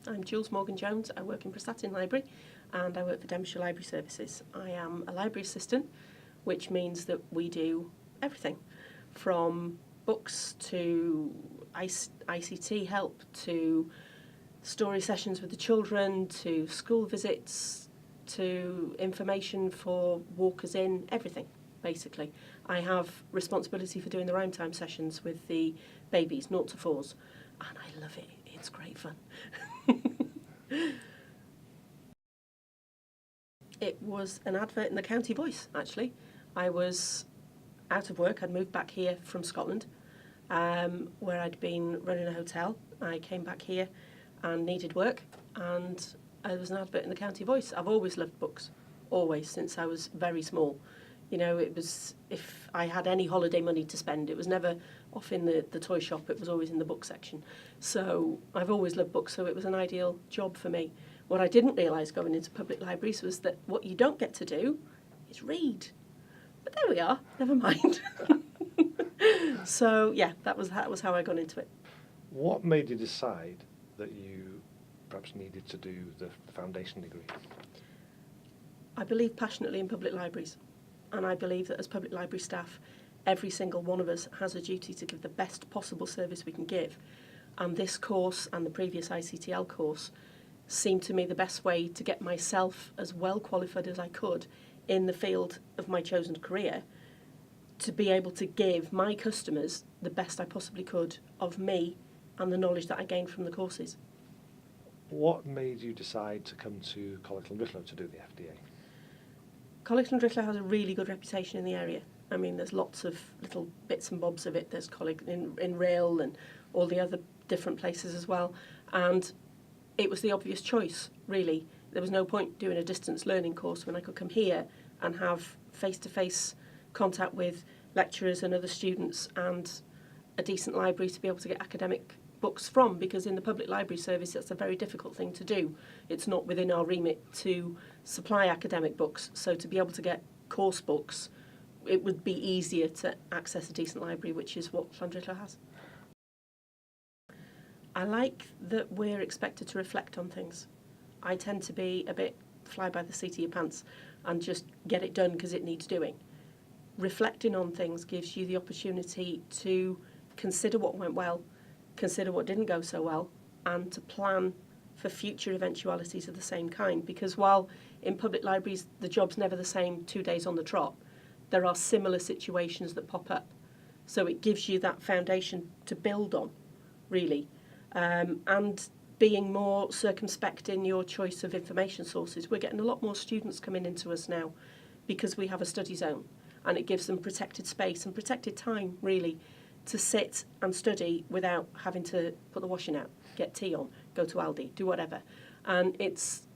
I'm Jools Morgan-Jones. I work in Prestatyn Library and I work for Denbighshire Library Services. I am a library assistant, which means that we do everything from books to ICT help to story sessions with the children to school visits to information for walkers in, everything basically. I have responsibility for doing the rhyme time sessions with the babies, 0 to 4s, and I love it. It's great fun. It was an advert in the County Voice, actually. I was out of work. I'd moved back here from Scotland, where I'd been running a hotel. I came back here and needed work, and there was an advert in the County Voice. I've always loved books, always, since I was very small. You know, it was, if I had any holiday money to spend, it was never off in the toy shop, it was always in the book section. So I've always loved books, so it was an ideal job for me. What I didn't realise going into public libraries was that what you don't get to do is read. But there we are, never mind. So yeah, that was how I got into it. What made you decide that you perhaps needed to do the foundation degree? I believe passionately in public libraries, and I believe that as public library staff, every single one of us has a duty to give the best possible service we can give. And this course and the previous ICTL course seemed to me the best way to get myself as well qualified as I could in the field of my chosen career, to be able to give my customers the best I possibly could of me and the knowledge that I gained from the courses. What made you decide to come to Collicle and Ridlow to do the FdA? Collicle and Ridlow has a really good reputation in the area. I mean, there's lots of little bits and bobs of it. There's Collicle in Rail and all the other different places as well. And it was the obvious choice, really. There was no point doing a distance learning course when I could come here and have face-to-face contact with lecturers and other students and a decent library to be able to get academic books from, because in the public library service that's a very difficult thing to do. It's not within our remit to supply academic books, so to be able to get course books, it would be easier to access a decent library, which is what Llandrillo has. I like that we're expected to reflect on things. I tend to be a bit fly by the seat of your pants and just get it done because it needs doing. Reflecting on things gives you the opportunity to consider what went well, consider what didn't go so well, and to plan for future eventualities of the same kind. Because while in public libraries the job's never the same 2 days on the trot, there are similar situations that pop up. So it gives you that foundation to build on, really. And being more circumspect in your choice of information sources. We're getting a lot more students coming into us now because we have a study zone, and it gives them protected space and protected time, really, to sit and study without having to put the washing out, get tea on, go to Aldi, do whatever. And it's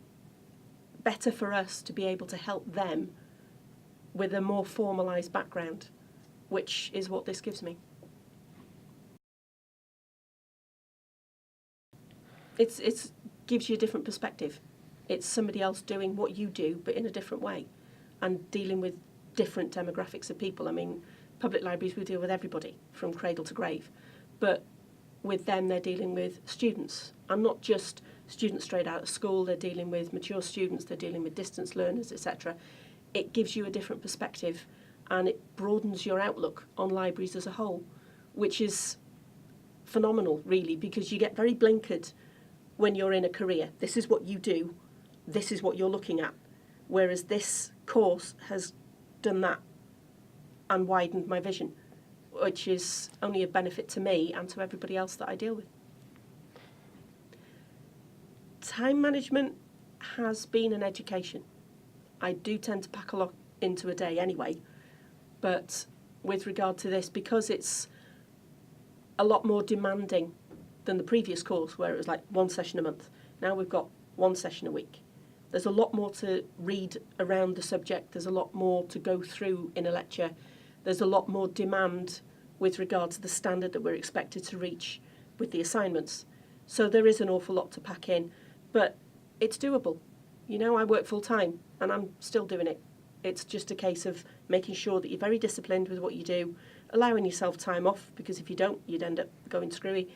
better for us to be able to help them with a more formalised background, which is what this gives me. It gives you a different perspective. It's somebody else doing what you do, but in a different way, and dealing with different demographics of people. I mean, public libraries, we deal with everybody from cradle to grave, but with them they're dealing with students, and not just students straight out of school. They're dealing with mature students, they're dealing with distance learners, etc. It gives you a different perspective, and it broadens your outlook on libraries as a whole, which is phenomenal, really, because you get very blinkered when you're in a career. This is what you do, this is what you're looking at, whereas this course has done that and widened my vision, which is only a benefit to me and to everybody else that I deal with. Time management has been an education. I do tend to pack a lot into a day anyway, but with regard to this, because it's a lot more demanding than the previous course where it was like 1 session a month, now we've got 1 session a week. There's a lot more to read around the subject, there's a lot more to go through in a lecture, there's a lot more demand with regard to the standard that we're expected to reach with the assignments. So there is an awful lot to pack in, but it's doable. You know, I work full time and I'm still doing it. It's just a case of making sure that you're very disciplined with what you do, allowing yourself time off, because if you don't, you'd end up going screwy,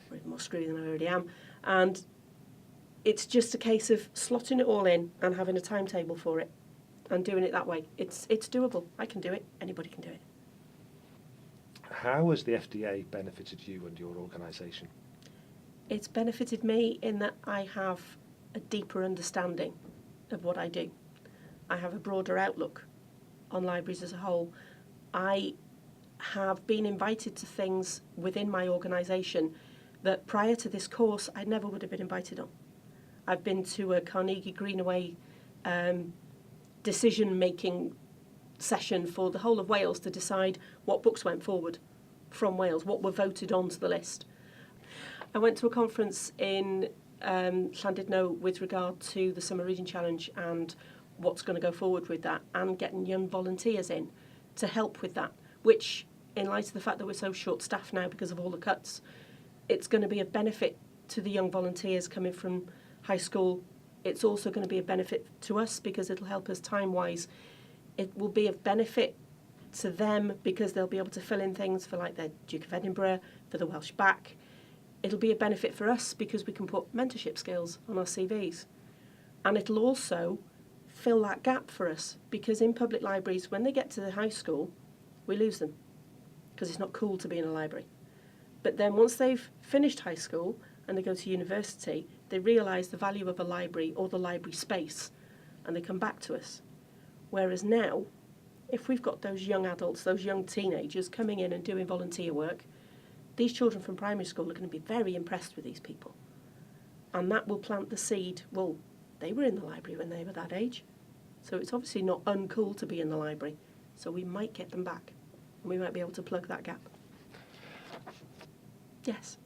or even more screwy than I already am, and it's just a case of slotting it all in and having a timetable for it and doing it that way. It's doable. I can do it. Anybody can do it. How has the FdA benefited you and your organisation? It's benefited me in that I have a deeper understanding of what I do. I have a broader outlook on libraries as a whole. I have been invited to things within my organisation that prior to this course I never would have been invited on. I've been to a Carnegie Greenaway decision-making session for the whole of Wales to decide what books went forward from Wales, what were voted onto the list. I went to a conference in Llandudno with regard to the Summer Reading Challenge and what's going to go forward with that, and getting young volunteers in to help with that, which, in light of the fact that we're so short-staffed now because of all the cuts, it's going to be a benefit to the young volunteers coming from high school. It's also going to be a benefit to us because it'll help us time-wise. It will be of benefit to them because they'll be able to fill in things for like their Duke of Edinburgh, for the Welsh Back. It'll be a benefit for us because we can put mentorship skills on our CVs. And it'll also fill that gap for us because in public libraries, when they get to the high school, we lose them because it's not cool to be in a library. But then once they've finished high school and they go to university, they realise the value of a library or the library space and they come back to us. Whereas now, if we've got those young adults, those young teenagers coming in and doing volunteer work, these children from primary school are going to be very impressed with these people. And that will plant the seed. Well, they were in the library when they were that age. So it's obviously not uncool to be in the library. So we might get them back. And we might be able to plug that gap. Yes.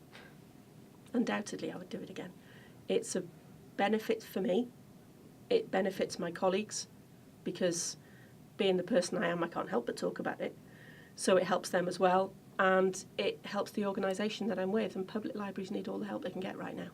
Undoubtedly, I would do it again. It's a benefit for me. It benefits my colleagues because being the person I am, I can't help but talk about it. So it helps them as well. And it helps the organisation that I'm with. And public libraries need all the help they can get right now.